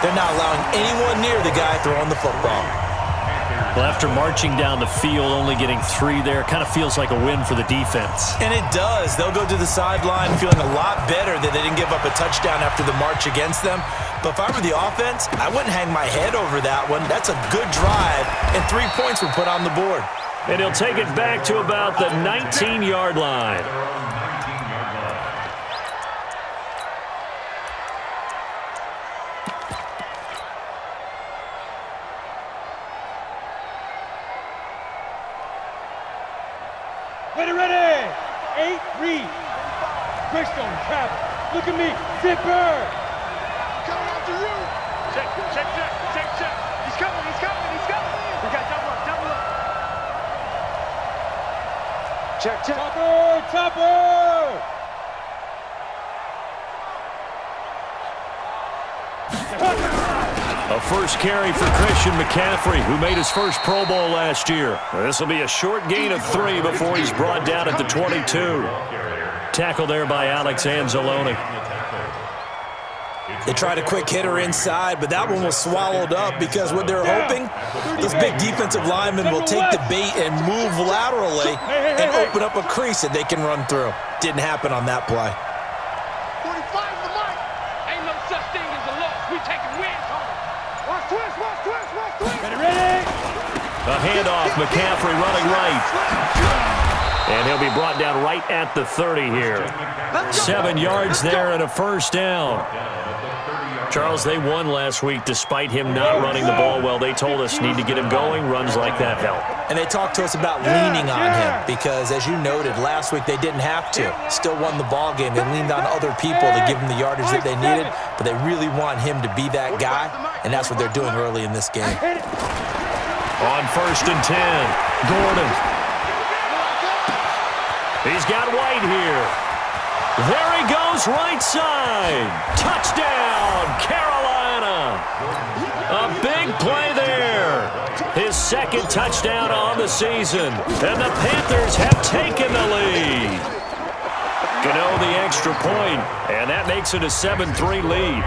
They're not allowing anyone near the guy throwing the football. Well, after marching down the field, only getting 3 there, kind of feels like a win for the defense. And it does. They'll go to the sideline feeling a lot better that they didn't give up a touchdown after the march against them. But if I were the offense, I wouldn't hang my head over that one. That's a good drive, and 3 points were put on the board. And he'll take it back to about the 19-yard line. Ready. 8 read. Christian, travel. Look at me. Zipper. Coming after you. Check. He's coming. We got double up. Check. Topper. A first carry for Christian McCaffrey, who made his first Pro Bowl last year. This will be a short gain of 3 before he's brought down at the 22. Tackle there by Alex Anzalone. They tried a quick hitter inside, but that one was swallowed up because what they're hoping, this big defensive lineman will take the bait and move laterally and open up a crease that they can run through. Didn't happen on that play. 45 the mic. Ain't no such thing as a loss. We taking wins home. Watch twist. Ready. A handoff, McCaffrey running right. And he'll be brought down right at the 30 here. 7 yards there and a first down. Charles, they won last week despite him not running the ball well. They told us need to get him going. Runs like that help. And they talked to us about leaning on him because, as you noted, last week they didn't have to. Still won the ball game. They leaned on other people to give them the yardage that they needed, but they really want him to be that guy, and that's what they're doing early in this game. On 1st and 10, Gordon. He's got White here. There he goes, right side. Touchdown, Carolina. A big play there. His 2nd touchdown on the season. And the Panthers have taken the lead. Gano the extra point, and that makes it a 7-3 lead.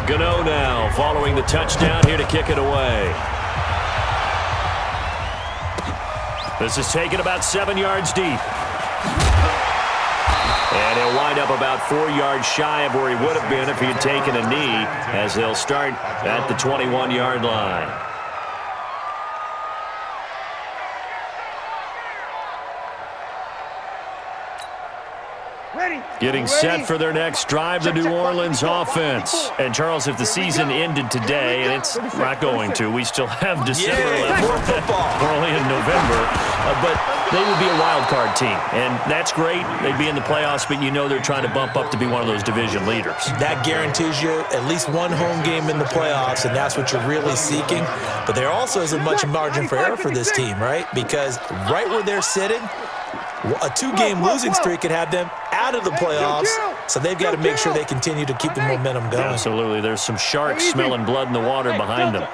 Gano now following the touchdown here to kick it away. This is taken about 7 yards deep. And he'll wind up about 4 yards shy of where he would have been if he had taken a knee, as they'll start at the 21-yard line. Getting set for their next drive, the New Orleans offense. And, Charles, if the season ended today, and it's not going to, we still have December left. We're only in November. But they would be a wild card team. And that's great. They'd be in the playoffs, but you know they're trying to bump up to be one of those division leaders. That guarantees you at least one home game in the playoffs, and that's what you're really seeking. But there also isn't much margin for error for this team, right? Because right where they're sitting, a 2-game losing streak could have them out of the playoffs, so they've got to make sure they continue to keep the momentum going. Absolutely. There's some sharks smelling blood in the water behind them.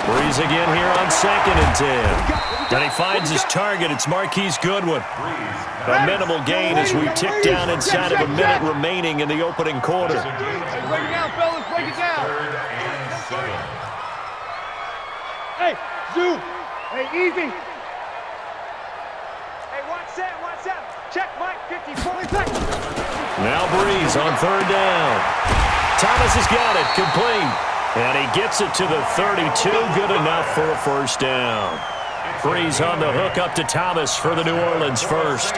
Breeze again here on 2nd and 10. And he finds his target. It's Marquise Goodwin. A minimal gain as we tick down inside of a minute remaining in the opening quarter. Break it down, fellas. Break it down. Hey, Zoo. Hey, easy. Hey, watch that. Check, Mike, 54 seconds. Now Breeze on 3rd down. Thomas has got it, complete. And he gets it to the 32, good enough for a first down. Breeze on the hook up to Thomas for the New Orleans first.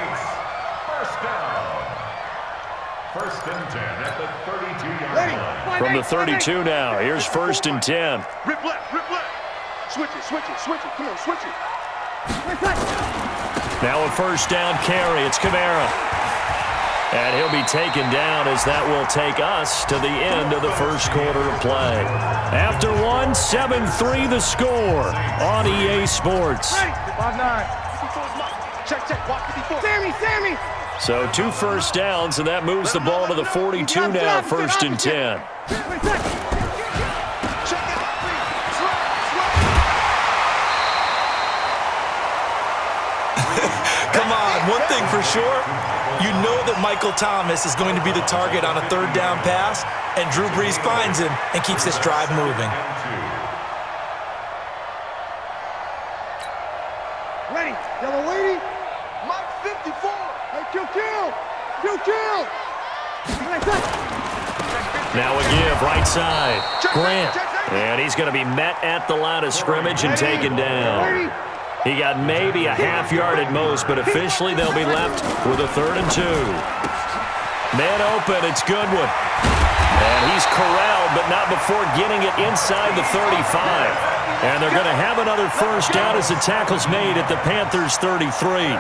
First and 10 at the 32-yard line. From the 32 now, here's 1st and 10. Rip left. Switch it. Come on, switch it. Now a first down carry. It's Kamara. And he'll be taken down as that will take us to the end of the first quarter of play. After 7-3 the score on EA Sports. 5-9. Check. Watch 54. Sammy. So 2 first downs, and that moves the ball to the 42 now, 1st and 10. Come on, one thing for sure, you know that Michael Thomas is going to be the target on a third down pass, and Drew Brees finds him and keeps this drive moving. Ready, yellow lady. Mike 54. Hey, kill. Now a give, right side. Grant. And he's going to be met at the line of scrimmage and taken down. He got maybe a half yard at most, but officially they'll be left with a 3rd and 2. Man open, it's Goodwin. And he's corralled, but not before getting it inside the 35. And they're going to have another first down as the tackle's made at the Panthers' 33.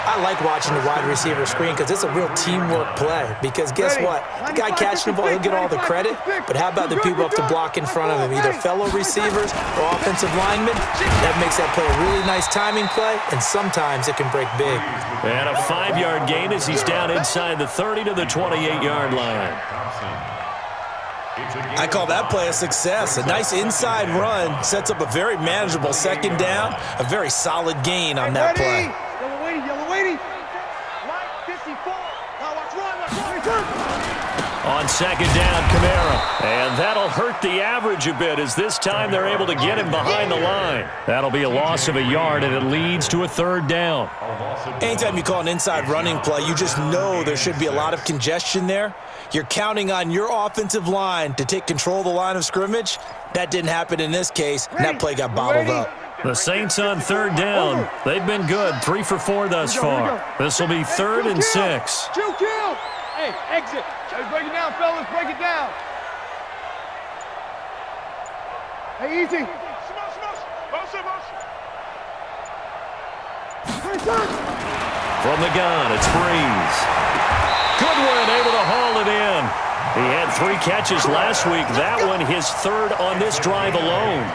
I like watching the wide receiver screen because it's a real teamwork play. Because guess what? The guy catching the ball, he'll get all the credit. But how about the people up to block in front of him, either fellow receivers or offensive linemen? That makes that play a really nice timing play, and sometimes it can break big. And a 5-yard gain as he's down inside the 30 to the 28-yard line. I call that play a success. A nice inside run sets up a very manageable second down, a very solid gain on that play. Yellow lady. Mike 54. Now watch run. On second down, Kamara. And that'll hurt the average a bit as this time they're able to get him behind the line. That'll be a loss of a yard, and it leads to a 3rd down. Anytime you call an inside running play, you just know there should be a lot of congestion there. You're counting on your offensive line to take control of the line of scrimmage. That didn't happen in this case, and that play got bottled up. The Saints on 3rd down. They've been good, 3 for 4 thus far. This will be 3rd and 6. Kill. Hey, exit. Let's break it down, fellas. Break it down. Hey, easy. From the gun, it's Brees. Goodwin able to haul it in. He had 3 catches last week. That one his 3rd on this drive alone.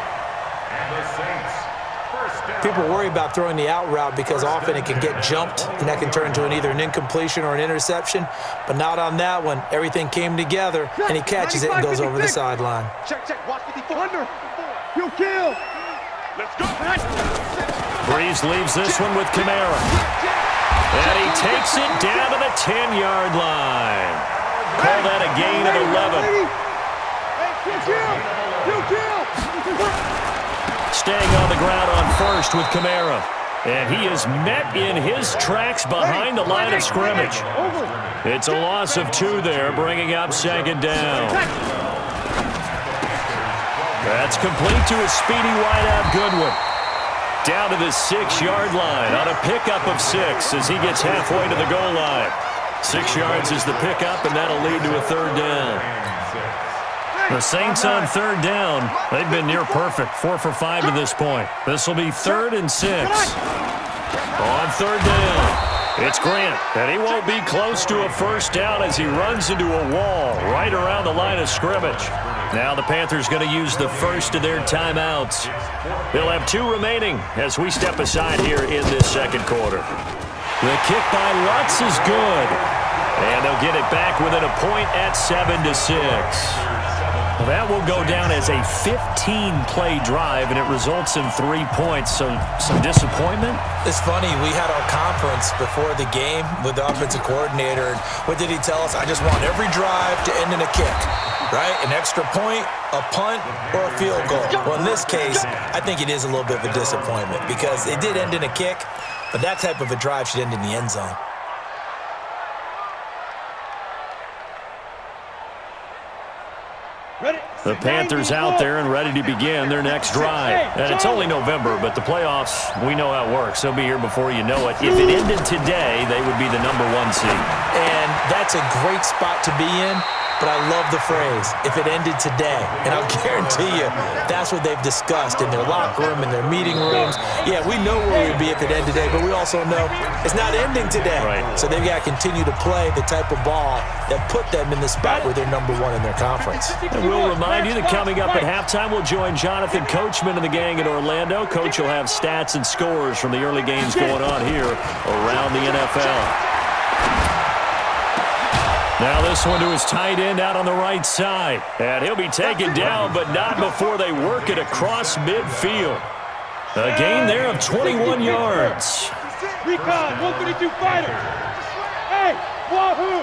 People worry about throwing the out route because often it can get jumped, and that can turn into either an incompletion or an interception. But not on that one. Everything came together, and he catches it and goes over the sideline. Check. Watch 54. Under. Kill. Let's go. Brees leaves this one with Kamara. And he takes it down to the 10-yard line. Call that a gain of 11. Kill. Staying on the ground on first with Kamara. And he is met in his tracks behind the line of scrimmage. It's a loss of 2 there, bringing up second down. That's complete to a speedy wideout Goodwin. Down to the 6-yard line on a pickup of 6 as he gets halfway to the goal line. 6 yards is the pickup, and that'll lead to a 3rd down. The Saints on 3rd down. They've been near perfect, 4 for 5 to this point. This will be 3rd and 6. On 3rd down, it's Grant, and he won't be close to a first down as he runs into a wall right around the line of scrimmage. Now the Panthers going to use the first of their timeouts. They'll have 2 remaining as we step aside here in this second quarter. The kick by Lutz is good, and they'll get it back within a point at 7-6. That will go down as a 15-play drive, and it results in 3 points. So some disappointment. It's funny. We had our conference before the game with the offensive coordinator. And what did he tell us? I just want every drive to end in a kick, right? An extra point, a punt, or a field goal. Well, in this case, I think it is a little bit of a disappointment because it did end in a kick, but that type of a drive should end in the end zone. The Panthers out there and ready to begin their next drive. And it's only November, but the playoffs, we know how it works. They'll be here before you know it. If it ended today, they would be the #1 seed. And that's a great spot to be in, but I love the phrase, if it ended today. And I'll guarantee you, that's what they've discussed in their locker room, in their meeting rooms. Yeah, we know where we'd be if it ended today, but we also know it's not ending today. Right. So they've got to continue to play the type of ball that put them in the spot where they're #1 in their conference. And we'll remind you that coming up at halftime, we'll join Jonathan Coachman and the gang in Orlando. Coach will have stats and scores from the early games going on here around the NFL. Now this one to his tight end out on the right side. And he'll be taken down, but not before they work it across midfield. A gain there of 21 yards. Recon, 132 fighter. Hey, wahoo!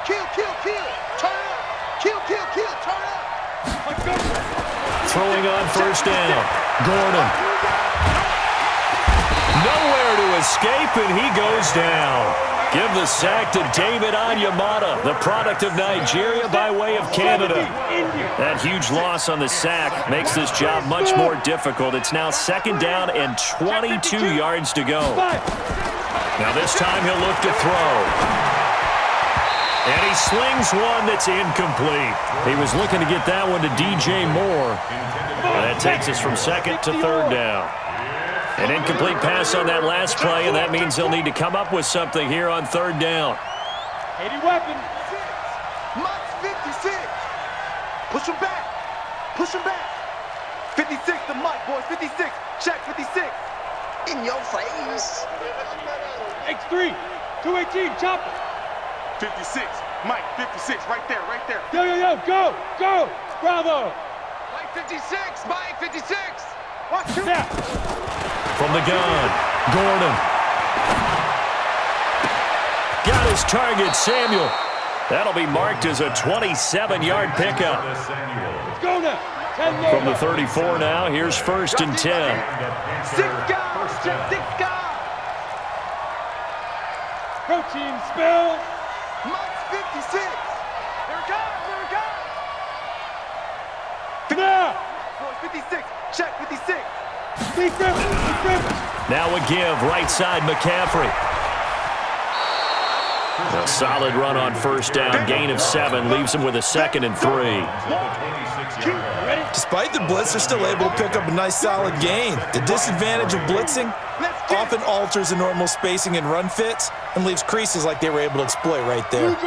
Kill, kill, kill. Turn up. Kill, kill, kill. Turn up. Throwing on first down. Gordon. Nowhere to escape, and he goes down. Give the sack to David Onyemata, the product of Nigeria by way of Canada. That huge loss on the sack makes this job much more difficult. It's now second down and 22 yards to go. Now this time he'll look to throw. And he slings one that's incomplete. He was looking to get that one to DJ Moore. And that takes us from second to third down. An incomplete pass on that last play, and that means they'll need to come up with something here on third down. 80 weapons. Max 56. Push him back. Push him back. 56 to Mike, boys. 56. Check 56. In your face. X3. 218. Chopper. 56. Mike, 56. Right there, right there. Yo, yo, yo. Go. Go. Bravo. Mike 56. Mike 56. Watch that. From the gun, Gordon. Got his target, Samuel. That'll be marked as a 27-yard pickup. Let's go now. 10 more. From the 34 now, here's first and 10. 6 guys. 6 guys. Protein spill. Mike 56. Here it comes. Here it comes. Now. Boys, 56. Check 56. Now a give, right side, McCaffrey. A solid run on first down, gain of 7, leaves him with a 2nd and 3. Despite the blitz, they're still able to pick up a nice solid gain. The disadvantage of blitzing often alters the normal spacing and run fits and leaves creases like they were able to exploit right there. 56,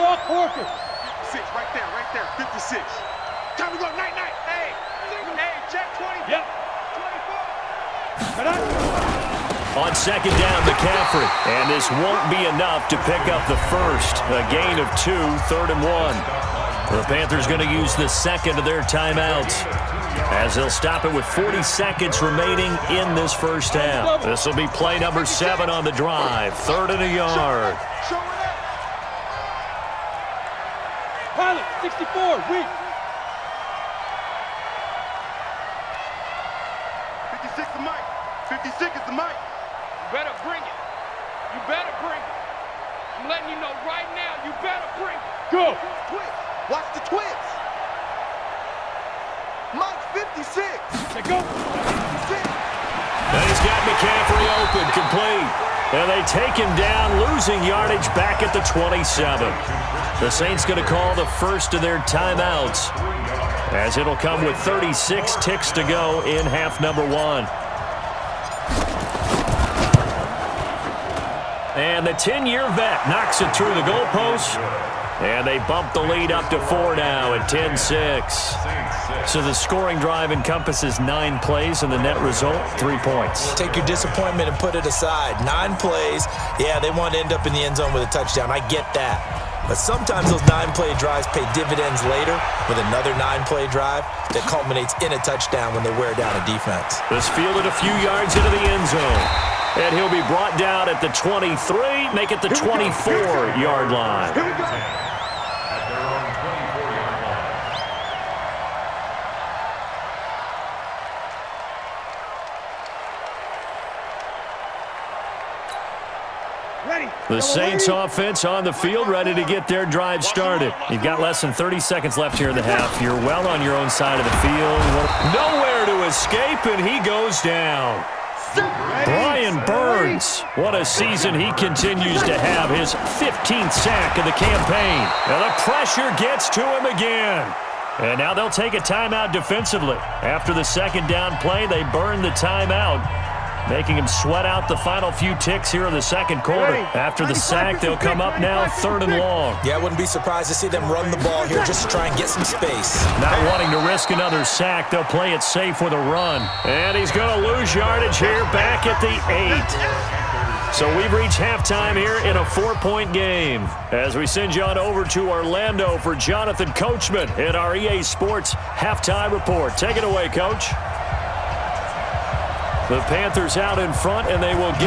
right there, 56. Time to go, night, night. Hey, check 20. Yep. 24. On second down, McCaffrey. And this won't be enough to pick up the first. A gain of 2, 3rd and 1. The Panthers going to use the second of their timeouts, as they'll stop it with 40 seconds remaining in this first half. This will be play number 7 on the drive. 3rd and a yard. Pilot, 64, weak. 56 is Mike. 56 is the Mike. You better bring it. You better bring it. I'm letting you know right now, you better bring it. Go. Twist. Watch the twist. Mike 56. Let go. 56. And he's got McCaffrey open, complete. And they take him down, losing yardage back at the 27. The Saints going to call the first of their timeouts, as it'll come with 36 ticks to go in half number 1. And the 10-year vet knocks it through the goalpost. And they bump the lead up to 4 now at 10-6. So the scoring drive encompasses 9 plays, and the net result, 3 points. Take your disappointment and put it aside. 9 plays. Yeah, they want to end up in the end zone with a touchdown. I get that. But sometimes those 9-play drives pay dividends later with another 9-play drive that culminates in a touchdown when they wear down a defense. This fielded a few yards into the end zone. And he'll be brought down at the 23, make it the 24-yard line. Here we go. At their own 24-yard line. Ready. The Saints offense on the field, ready to get their drive started. You've got less than 30 seconds left here in the half. You're well on your own side of the field. Nowhere to escape, and he goes down. Brian Burns, what a season he continues to have, his 15th sack of the campaign. And the pressure gets to him again. And now they'll take a timeout defensively. After the second down play, they burn the timeout, making him sweat out the final few ticks here in the second quarter. After the sack, they'll come up now 3rd and long. Yeah, I wouldn't be surprised to see them run the ball here just to try and get some space. Not wanting to risk another sack, they'll play it safe with a run. And he's going to lose yardage here back at the 8. So we've reached halftime here in a 4-point game, as we send you on over to Orlando for Jonathan Coachman in our EA Sports Halftime Report. Take it away, Coach. The Panthers out in front, and they will get